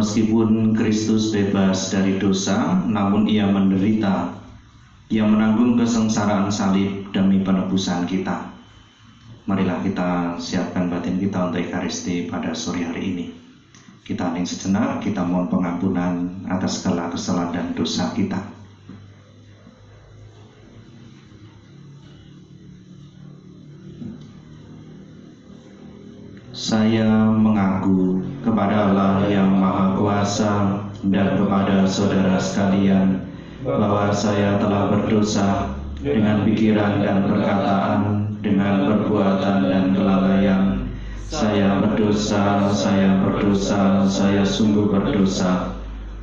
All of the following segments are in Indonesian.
Meskipun Kristus bebas dari dosa, namun ia menderita. Ia menanggung kesengsaraan salib demi penebusan kita. Marilah kita siapkan batin kita untuk Ekaristi pada sore hari ini. Kita hening sejenak, kita mohon pengampunan atas segala kesalahan dan dosa kita. Saya mengaku kepada Allah yang Maha Kuasa dan kepada saudara sekalian bahwa saya telah berdosa dengan pikiran dan perkataan, dengan perbuatan dan kelalaian. Saya berdosa, saya sungguh berdosa.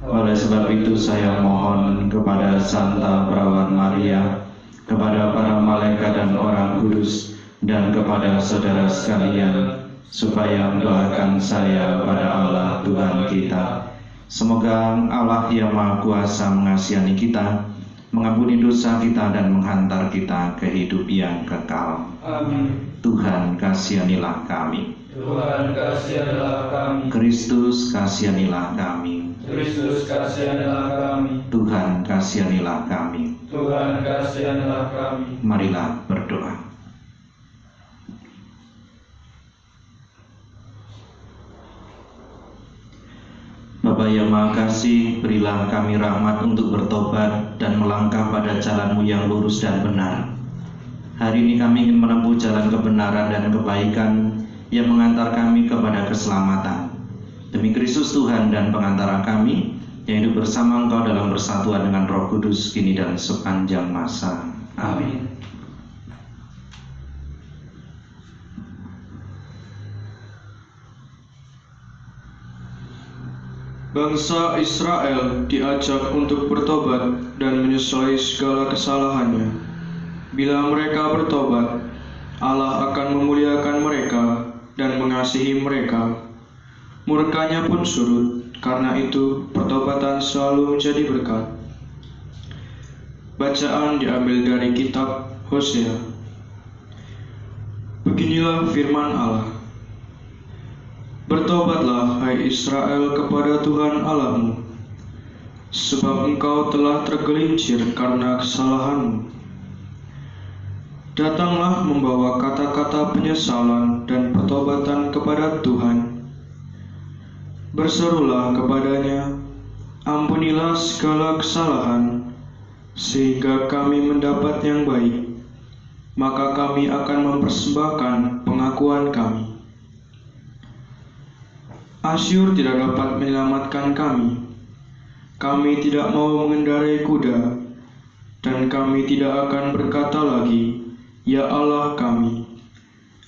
Oleh sebab itu saya mohon kepada Santa Perawan Maria, kepada para malaikat dan orang kudus, dan kepada saudara sekalian, supaya mendoakan saya pada Allah Tuhan kita. Semoga Allah yang Maha Kuasa mengasihi kita, mengampuni dosa kita dan menghantar kita ke hidup yang kekal. Amin. Tuhan kasihanilah kami. Tuhan kasihanilah kami. Kristus kasihanilah kami. Kristus kasihanilah kami. Tuhan kasihanilah kami. Tuhan kasihanilah kami. Marilah berdoa. Bapa yang Maha Kasih, berilah kami rahmat untuk bertobat dan melangkah pada jalan-Mu yang lurus dan benar. Hari ini kami ingin menempuh jalan kebenaran dan kebaikan yang mengantar kami kepada keselamatan. Demi Kristus Tuhan dan pengantara kami, yang hidup bersama Engkau dalam persatuan dengan Roh Kudus, kini dan sepanjang masa. Amin. Bangsa Israel diajak untuk bertobat dan menyesali segala kesalahannya. Bila mereka bertobat, Allah akan memuliakan mereka dan mengasihi mereka. Murkanya pun surut, karena itu pertobatan selalu menjadi berkat. Bacaan diambil dari kitab Hosea. Beginilah firman Allah. Bertobatlah, hai Israel, kepada Tuhan Allahmu, sebab engkau telah tergelincir karena kesalahanmu. Datanglah membawa kata-kata penyesalan dan pertobatan kepada Tuhan. Berserulah kepadanya, ampunilah segala kesalahan, sehingga kami mendapat yang baik. Maka kami akan mempersembahkan pengakuan kami. Asyur tidak dapat menyelamatkan kami. Kami tidak mau mengendarai kuda, dan kami tidak akan berkata lagi, ya Allah kami,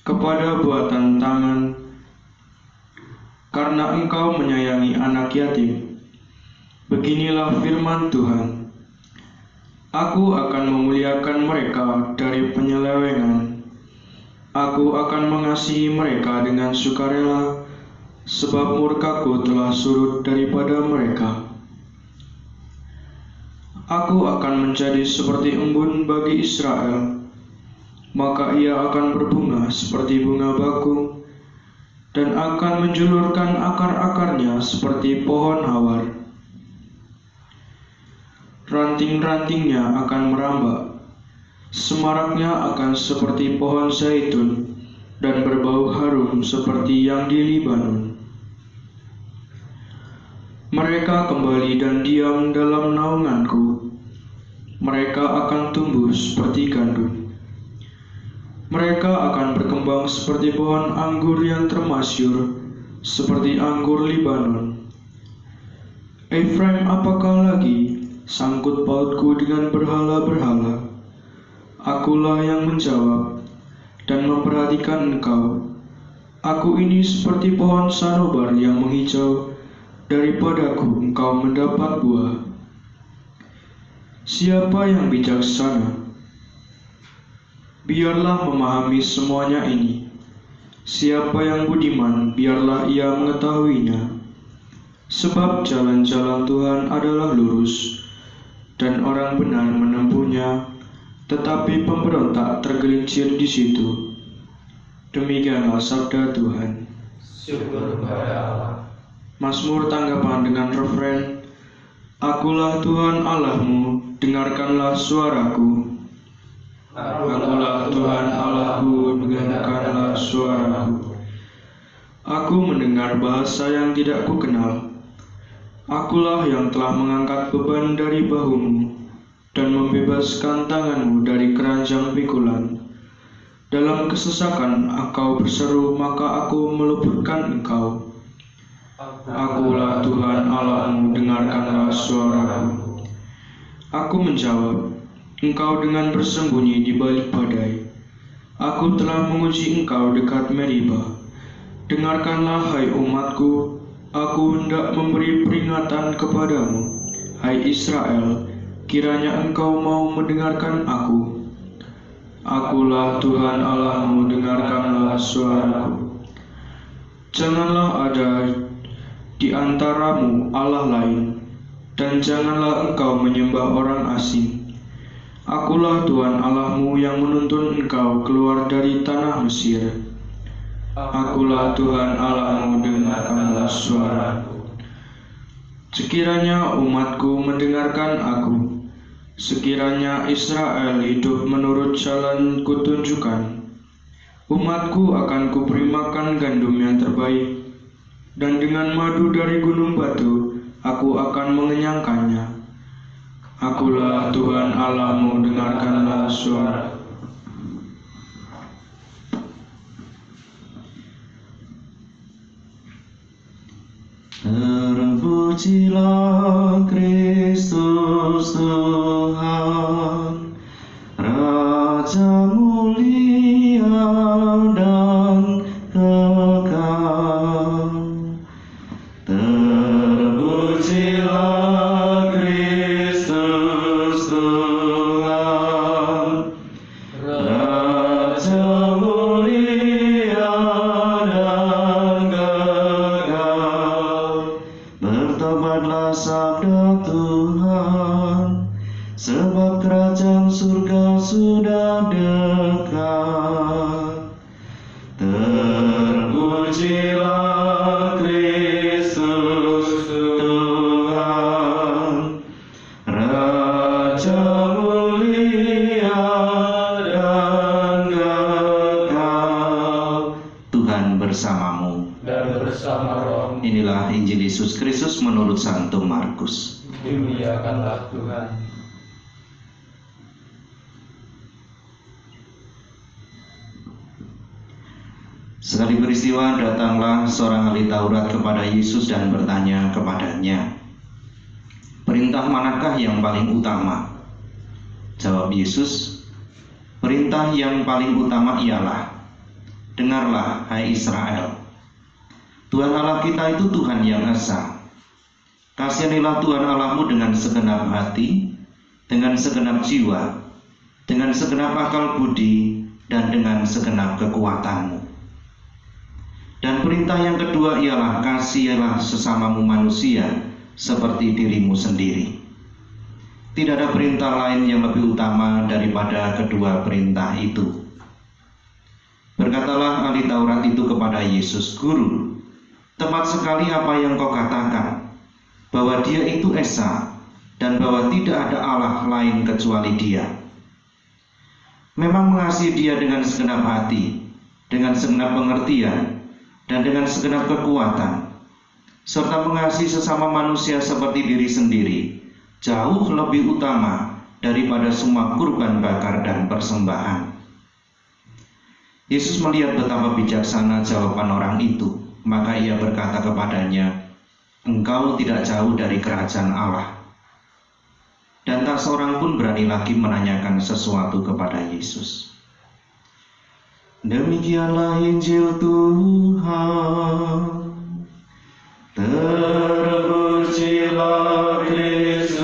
kepada buatan tangan, karena Engkau menyayangi anak yatim. Beginilah firman Tuhan. Aku akan memuliakan mereka dari penyelewengan. Aku akan mengasihi mereka dengan sukarela, sebab murkaku telah surut daripada mereka. Aku akan menjadi seperti embun bagi Israel, maka ia akan berbunga seperti bunga bakung, dan akan menjulurkan akar-akarnya seperti pohon hawar. Ranting-rantingnya akan merambak, semaraknya akan seperti pohon zaitun, dan berbau harum seperti yang di Libanon. Mereka kembali dan diam dalam naunganku. Mereka akan tumbuh seperti gandum. Mereka akan berkembang seperti pohon anggur yang termasyur, seperti anggur Libanon. Efraim, apakah lagi sangkut pautku dengan berhala-berhala? Akulah yang menjawab dan memperhatikan engkau. Aku ini seperti pohon sanobar yang menghijau, daripadaku engkau mendapat buah. Siapa yang bijaksana? Biarlah memahami semuanya ini. Siapa yang budiman, biarlah ia mengetahuinya. Sebab jalan-jalan Tuhan adalah lurus, dan orang benar menempuhnya, tetapi pemberontak tergelincir di situ. Demikianlah sabda Tuhan. Syukur kepada Allah. Mazmur tanggapan dengan refren, Akulah Tuhan Allahmu, dengarkanlah suaraku. Akulah Tuhan Allahku, dengarkanlah suaraku. Aku mendengar bahasa yang tidak kukenal. Akulah yang telah mengangkat beban dari bahumu dan membebaskan tanganmu dari keranjang pikulan. Dalam kesesakan engkau berseru, maka aku meleburkan engkau. Akulah Tuhan Allahmu, dengarkanlah suaraku. Aku menjawab, engkau dengan bersembunyi di balik badai. Aku telah menguji engkau dekat Meribah. Dengarkanlah, hai umatku, aku hendak memberi peringatan kepadamu. Hai Israel, kiranya engkau mau mendengarkan aku. Akulah Tuhan Allahmu, dengarkanlah suaraku. Janganlah ada di antaramu Allah lain, dan janganlah engkau menyembah orang asing. Akulah Tuhan Allahmu yang menuntun engkau keluar dari tanah Mesir. Akulah Tuhan Allahmu, dengarkanlah suaraku. Sekiranya umatku mendengarkan aku, sekiranya Israel hidup menurut jalan kutunjukkan, umatku akan kuberi makan gandum yang terbaik, dan dengan madu dari gunung batu aku akan mengenyangkannya. Akulah Tuhan Allahmu, dengarkanlah suara. Terpujilah Kristus Tuhan, Raja mulia dan kekal. Terpujilah Kristus Tuhan, Raja mulia dan kekal. Bertobatlah sabda Tuhan, sebab kerajaan surga sudah dekat. Terpujilah Kristus Tuhan, Raja mulia dan kekal. Tuhan bersamamu dan bersama rohmu. Inilah Injil Yesus Kristus menurut Santo Markus. Dimuliakanlah Tuhan. Sekali peristiwa datanglah seorang ahli Taurat kepada Yesus dan bertanya kepadanya, perintah manakah yang paling utama? Jawab Yesus, perintah yang paling utama ialah, dengarlah hai Israel, Tuhan Allah kita itu Tuhan yang esa. Kasihanilah Tuhan Allahmu dengan segenap hati, dengan segenap jiwa, dengan segenap akal budi, dan dengan segenap kekuatanmu. Dan perintah yang kedua ialah kasihilah sesamamu manusia seperti dirimu sendiri. Tidak ada perintah lain yang lebih utama daripada kedua perintah itu. Berkatalah ahli Taurat itu kepada Yesus, Guru, tepat sekali apa yang kau katakan, bahwa Dia itu esa dan bahwa tidak ada Allah lain kecuali Dia. Memang mengasihi Dia dengan segenap hati, dengan segenap pengertian, dan dengan segenap kekuatan, serta mengasihi sesama manusia seperti diri sendiri, jauh lebih utama daripada semua kurban bakar dan persembahan. Yesus melihat betapa bijaksana jawaban orang itu, maka ia berkata kepadanya, engkau tidak jauh dari kerajaan Allah. Dan tak seorang pun berani lagi menanyakan sesuatu kepada Yesus. Demikianlah Injil Tuhan. Terpujilah Kristus.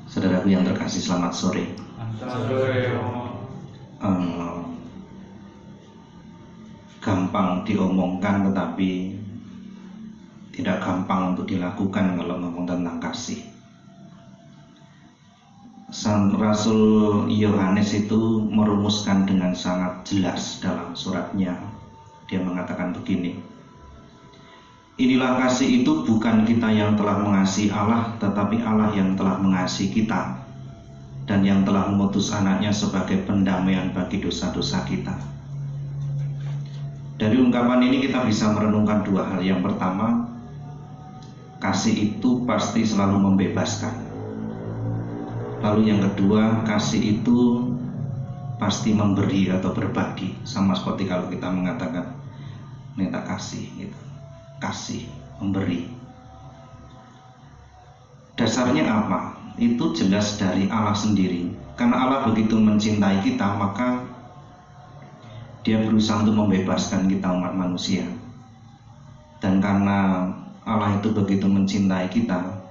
Saudaraku yang terkasih, selamat sore. Gampang diomongkan tetapi tidak gampang untuk dilakukan kalau ngomong tentang kasih. Rasul Yohanes itu merumuskan dengan sangat jelas dalam suratnya. Dia mengatakan begini, inilah kasih itu bukan kita yang telah mengasihi Allah, tetapi Allah yang telah mengasihi kita dan yang telah mengutus anaknya sebagai pendamaian bagi dosa-dosa kita. Dari ungkapan ini kita bisa merenungkan dua hal. Yang pertama, kasih itu pasti selalu membebaskan. Lalu yang kedua, kasih itu pasti memberi atau berbagi. Sama seperti kalau kita mengatakan minta kasih gitu. Kasih, memberi. Dasarnya apa? Itu jelas dari Allah sendiri. Karena Allah begitu mencintai kita, maka Dia berusaha untuk membebaskan kita umat manusia. Dan karena Allah itu begitu mencintai kita,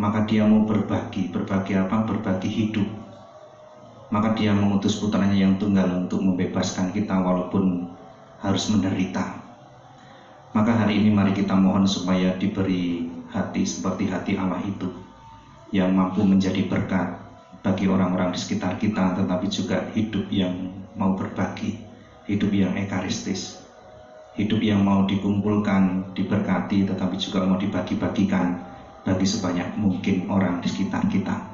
maka Dia mau berbagi. Berbagi apa? Berbagi hidup. Maka Dia mengutus putranya yang tunggal untuk membebaskan kita walaupun harus menderita. Maka hari ini mari kita mohon supaya diberi hati seperti hati Allah itu, yang mampu menjadi berkat bagi orang-orang di sekitar kita, tetapi juga hidup yang mau berbagi, hidup yang ekaristis, hidup yang mau dikumpulkan, diberkati, tetapi juga mau dibagi-bagikan bagi sebanyak mungkin orang di sekitar kita.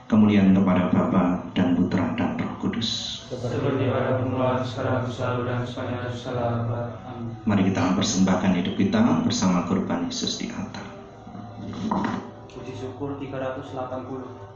Kemuliaan kepada Bapa dan Putra dan Roh Kudus. Seperti pada permulaan, sekarang, selalu, dan sepanjang segala abad. Amin. Mari kita persembahkan hidup kita bersama kurban Yesus di altar. Puji syukur 380.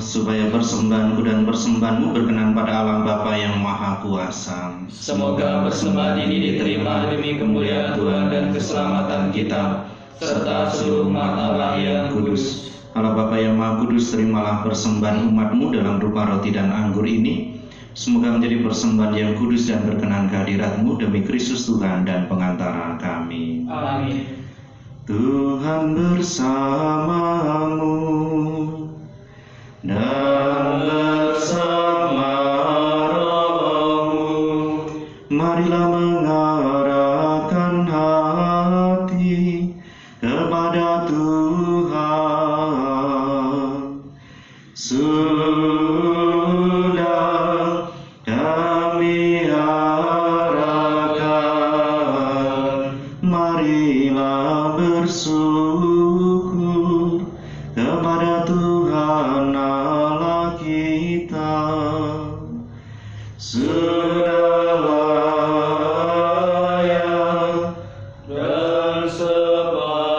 supaya persembahanku dan persembahanmu berkenan pada Allah Bapa yang Maha Kuasa. Semoga persembahan ini diterima demi kemuliaan Tuhan dan keselamatan kita, serta seluruh umat Allah yang kudus. Allah Bapa yang Maha Kudus, terimalah persembahan umat-Mu dalam rupa roti dan anggur ini. Semoga menjadi persembahan yang kudus dan berkenan kehadirat-Mu demi Kristus Tuhan dan pengantara kami. Amin. Tuhan bersamamu dan bersama rohmu. Marilah mengarahkan hati kepada Tuhan. Sudah kami arahkan, marilah bersyukur kepada Tuhan Allah kita. Sudah layak dan sepatutnya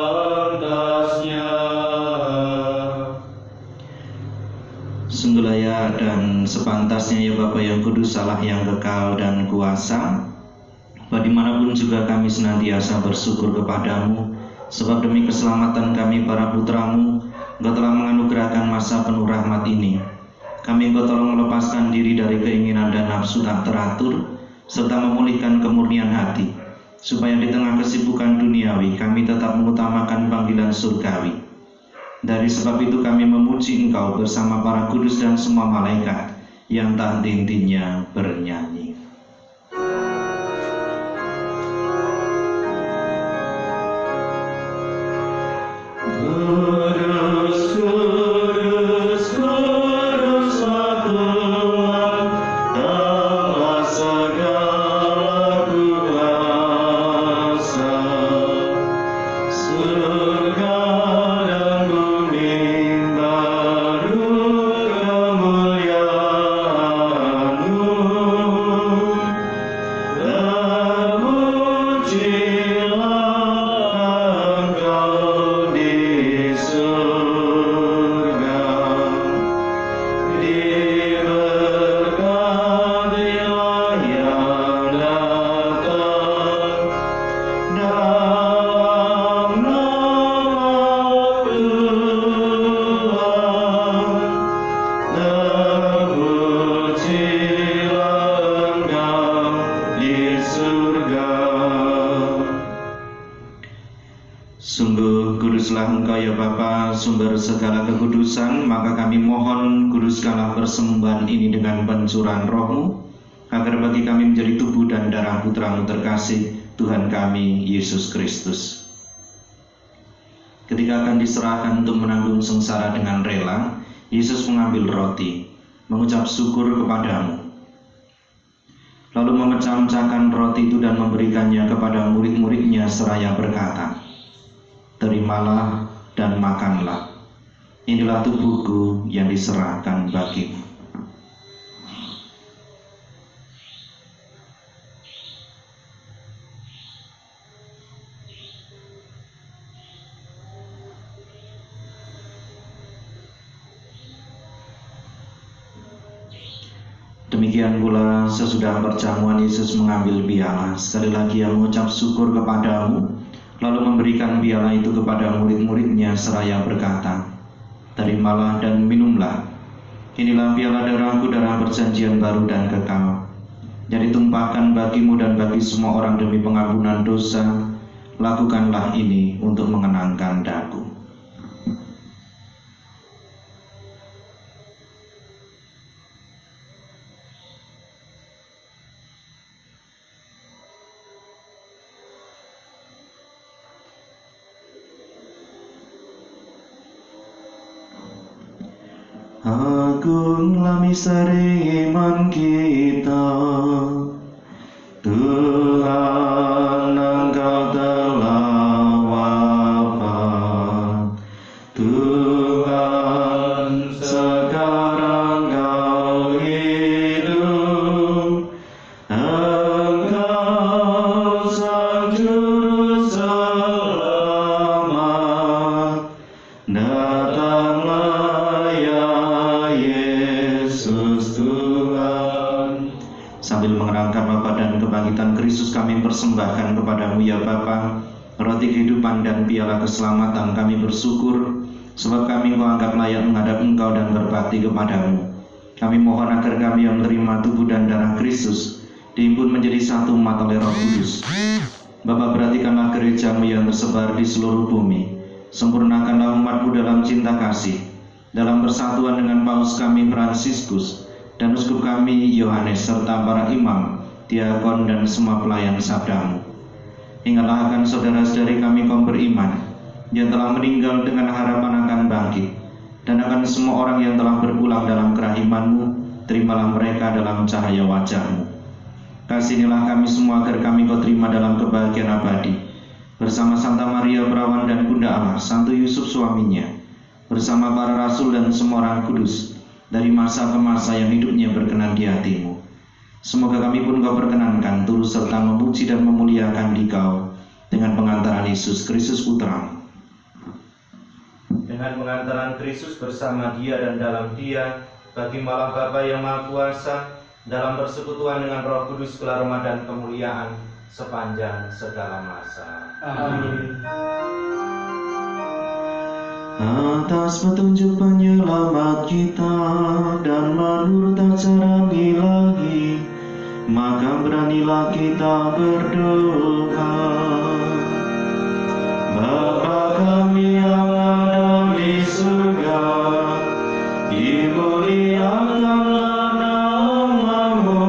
sudah dan sepantasnya ya Bapa yang kudus, Allah yang kekal dan kuasa, bahwa dimanapun juga kami senantiasa bersyukur kepadamu, sebab demi keselamatan kami para putramu, Engkau telah menganugerahkan masa penuh rahmat ini. Kami Engkau tolong melepaskan diri dari keinginan dan nafsu tak teratur, serta memulihkan kemurnian hati, supaya di tengah kesibukan duniawi kami tetap mengutamakan panggilan surgawi. Dari sebab itu kami memuji Engkau bersama para kudus dan semua malaikat yang tak henti-hentinya bernyanyi. Kudus, kudus, kuduslah Tuhan, Allah segala kuasa. Surga dan bumi baru kemuliaan-Mu. Terpujilah Engkau di surga, diberkatilah yang datang dalam nama Tuhan. Terpujilah Engkau di surga. Sungguh kuduslah Engkau ya Bapa, sumber segala kekudusan, maka kami mohon kuduskanlah persembahan ini dengan pencurahan Roh-Mu, agar bagi kami menjadi tubuh dan darah Putra-Mu terkasih, Tuhan kami Yesus Kristus. Ketika akan diserahkan untuk menanggung sengsara dengan rela, Yesus mengambil roti, mengucap syukur kepadamu, lalu memecah-mecahkan roti itu dan memberikannya kepada murid-muridnya seraya berkata, "Terimalah dan makanlah. Inilah tubuhku yang diserahkan bagimu." Demikian pula sesudah perjamuan Yesus mengambil piala, sekali lagi ia mengucap syukur kepadamu, lalu memberikan piala itu kepada murid-muridnya seraya berkata, "Terimalah dan minumlah. Inilah piala darahku, darah perjanjian baru dan kekal, yang ditumpahkan bagimu dan bagi semua orang demi pengampunan dosa. Lakukanlah ini untuk mengenangkan daku." Agunglah misteri iman kita, Tuhan Engkau telah wafat. Tuhan sekarang Kau hidup, Engkau Sang Juru Selamat. Datanglah ya Yesus Tuhan. Sambil mengerangkan Bapa dan kebangkitan Kristus, kami persembahkan kepadamu ya Bapa roti kehidupan dan piala keselamatan. Kami bersyukur sebab kami Engkau anggap layak menghadap Engkau dan berbakti kepadamu. Kami mohon agar kami yang menerima tubuh dan darah Kristus dihimpun menjadi satu umat oleh Roh Kudus. Bapa, perhatikanlah gerejamu yang tersebar di seluruh bumi. Sempurnakanlah umatmu dalam cinta kasih, dalam persatuan dengan Paus kami Fransiskus dan Uskup kami Yohanes, serta para imam, diakon dan semua pelayan sabdamu. Ingatlah akan saudara-saudari kami kaum beriman yang telah meninggal dengan harapan akan bangkit, dan akan semua orang yang telah berpulang dalam kerahiman-Mu. Terimalah mereka dalam cahaya wajah-Mu. Kasihanilah kami semua agar kami Kau terima dalam kebahagiaan abadi, bersama Santa Maria Perawan dan Bunda Allah, Santo Yusuf suaminya, bersama para rasul dan semua orang kudus, dari masa ke masa yang hidupnya berkenan di hati-Mu. Semoga kami pun Kau perkenankan turut serta memuji dan memuliakan Dikau dengan pengantaran Yesus Kristus Putra. Dengan pengantaran Kristus bersama Dia dan dalam Dia, bagi Allah Bapa yang Maha Kuasa, dalam persekutuan dengan Roh Kudus, segala rahmat dan kemuliaan sepanjang segala masa. Amin. Atas petunjuk penyelamat kita dan menurut ajaran ilahi, maka beranilah kita berdoa. Bapa kami yang ada di surga, dimuliakanlah nama-Mu,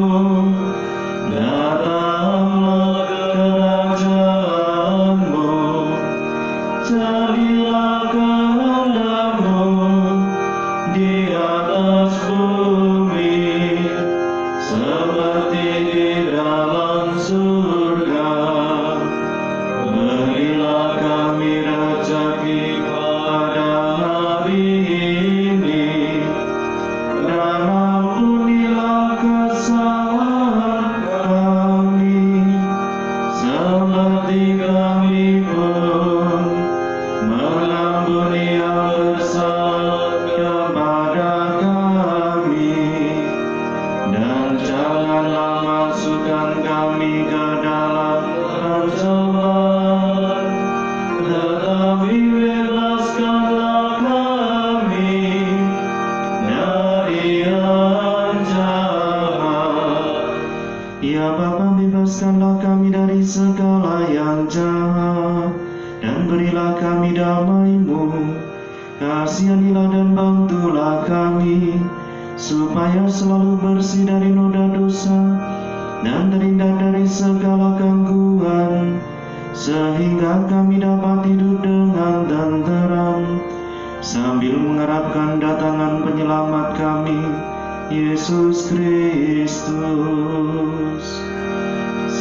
datanglah kerajaan-Mu, jadilah kehendak-Mu di atas bumi seperti di dalam surga. Berilah kami rezeki pada hari ini, dan ampunilah kesalahan kami, seperti kami pun mengampuni yang bersalah kepada kami. Dan janganlah masukkan kami ke dalam pencobaan, tetapi bebaskanlah kami dari yang jahat. Ya Bapa, bebaskanlah kami dari segala yang jahat, dan berilah kami damai-Mu. Kasihanilah dan bantulah kami, supaya selalu bersih dari noda dosa dan terhindar dari segala gangguan, sehingga kami dapat hidup dengan tenteram sambil mengharapkan datangan penyelamat kami, Yesus Kristus.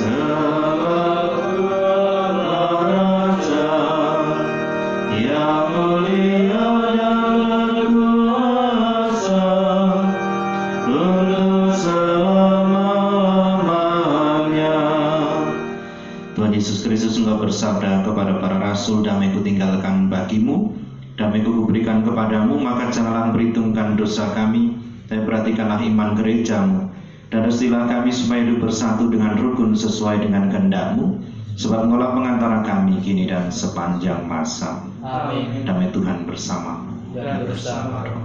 Sebab Tuhanlah Raja yang mulia dan berkuasa untuk selama-lamanya. Tuhan Yesus Kristus Engkau bersabda kepada para rasul, damai-Ku tinggalkan bagimu, damai-Ku kuberikan kepadamu, maka janganlah perhitungkan dosa kami, tapi perhatikanlah iman gerejamu, dan restilah kami supaya hidup bersatu dengan rukun sesuai dengan kehendak-Mu, sebab Engkaulah pengantara kami kini dan sepanjang masa. Amin. Damai Tuhan bersamamu. Dan bersama roh.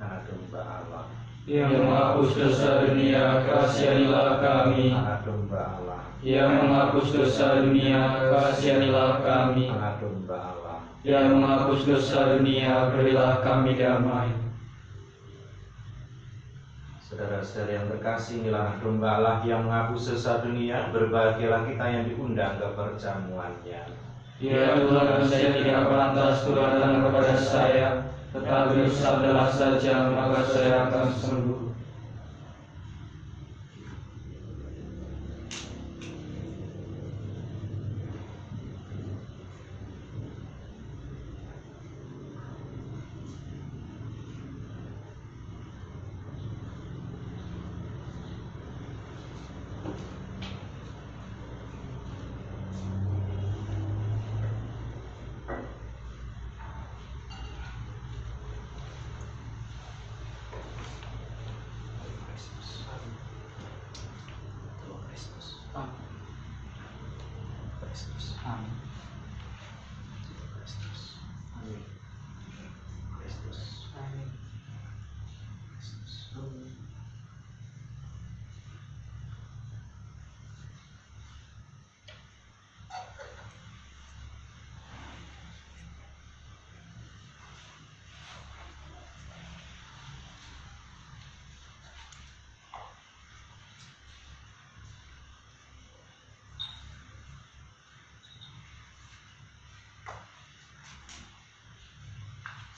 Anak domba Allah, Yang menghapus dosa dunia, kasihanilah kami. anak domba Allah, Yang menghapus dosa dunia, kasihanilah kami. anak domba Allah. Yang menghapus dosa dunia, berilah kami damai. Saudara-saudara yang terkasih, inilah domba Allah yang menghapus dosa dunia. Berbahagialah kita yang diundang ke perjamuannya. Ya Tuhan, saya tidak pantas Tuhan datang kepada saya, tetapi sabdalah saja, maka saya akan sembuh.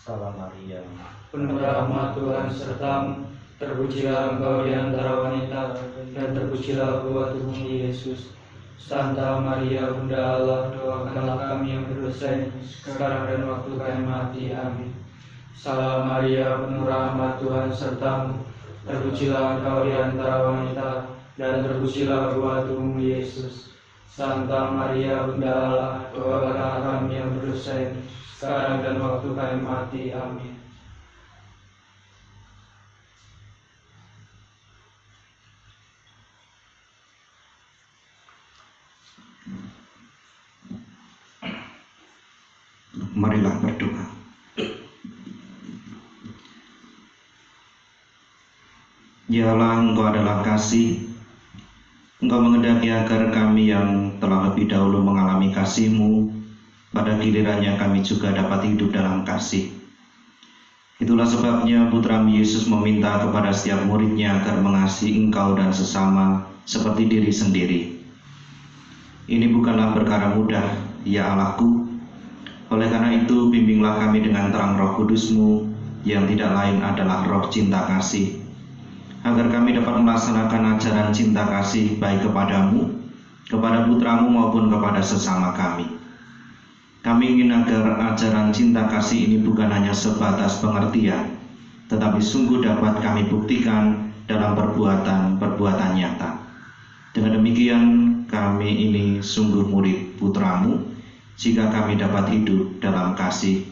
Salam Maria, Penuh rahmat Tuhan sertamu, terpujilah engkau di antara wanita, dan terpujilah buah tubuhmu Yesus. Santa Maria Bunda Allah, doakanlah kami yang berdosa ini, sekarang dan waktu kami mati. Amin. Salam Maria, penuh rahmat Tuhan sertamu, terpujilah engkau di antara wanita, dan terpujilah buah tubuhmu Yesus. Santa Maria Bunda Allah, doakanlah kami yang berdosa ini, sekarang dan waktu kami mati. Amin. Marilah berdoa. Ya Allah, Engkau adalah kasih. Engkau menghendaki agar kami yang telah lebih dahulu mengalami kasih-Mu, pada gilirannya kami juga dapat hidup dalam kasih. Itulah sebabnya Putra-Mu Yesus meminta kepada setiap muridnya agar mengasihi Engkau dan sesama seperti diri sendiri. Ini bukanlah perkara mudah, ya Allahku. Oleh karena itu, bimbinglah kami dengan terang Roh Kudus-Mu, yang tidak lain adalah roh cinta kasih, agar kami dapat melaksanakan ajaran cinta kasih baik kepadamu, kepada Putra-Mu maupun kepada sesama kami. Kami ingin agar ajaran cinta kasih ini bukan hanya sebatas pengertian, tetapi sungguh dapat kami buktikan dalam perbuatan nyata. Dengan demikian, kami ini sungguh murid Putra-Mu, jika kami dapat hidup dalam kasih.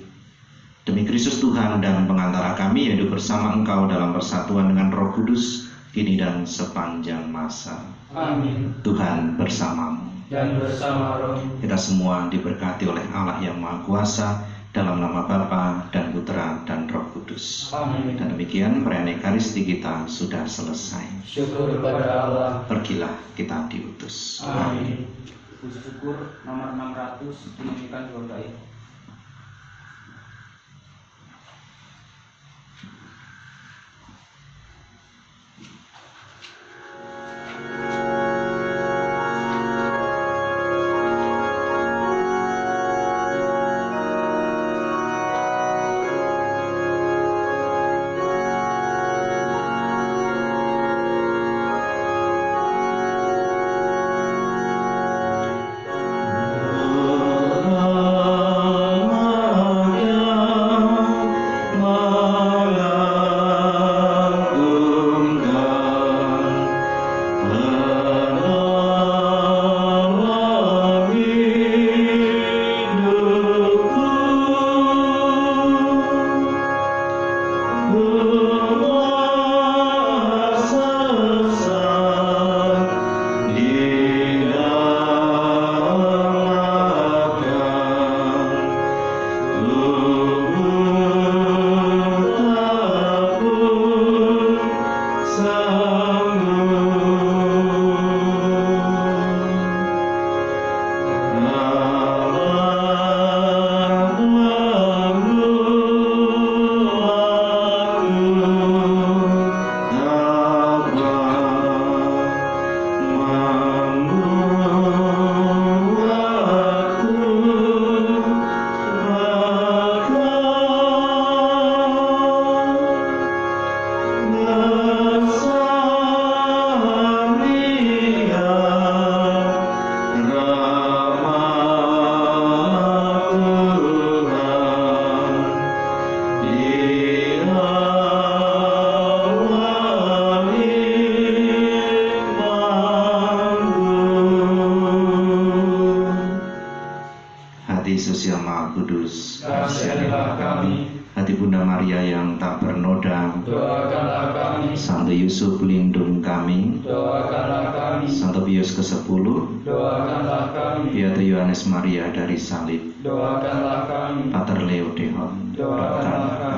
Demi Kristus Tuhan dan pengantara kami, yaitu bersama Engkau dalam persatuan dengan Roh Kudus, kini dan sepanjang masa. Amin. Tuhan bersamamu. Dan bersama roh. Kita semua diberkati oleh Allah yang Maha Kuasa, dalam nama Bapa dan Putra dan Roh Kudus. Amin. Dan demikian perayaan Ekaristi kita sudah selesai. Syukur kepada Allah. Pergilah, kita diutus. Amin. Puji syukur nomor 600 dinyanyikan dua bait. Yesus yang Maha Kudus, Kasihanilah kami. hati Bunda Maria yang tak bernoda, Doakanlah kami. Santo Yusuf pelindung kami, Doakanlah kami. Santo Pius ke-10, Doakanlah kami. Beato Yohanes Maria dari Salib, Doakanlah kami. Pater Leo Dehon, Doakanlah kami.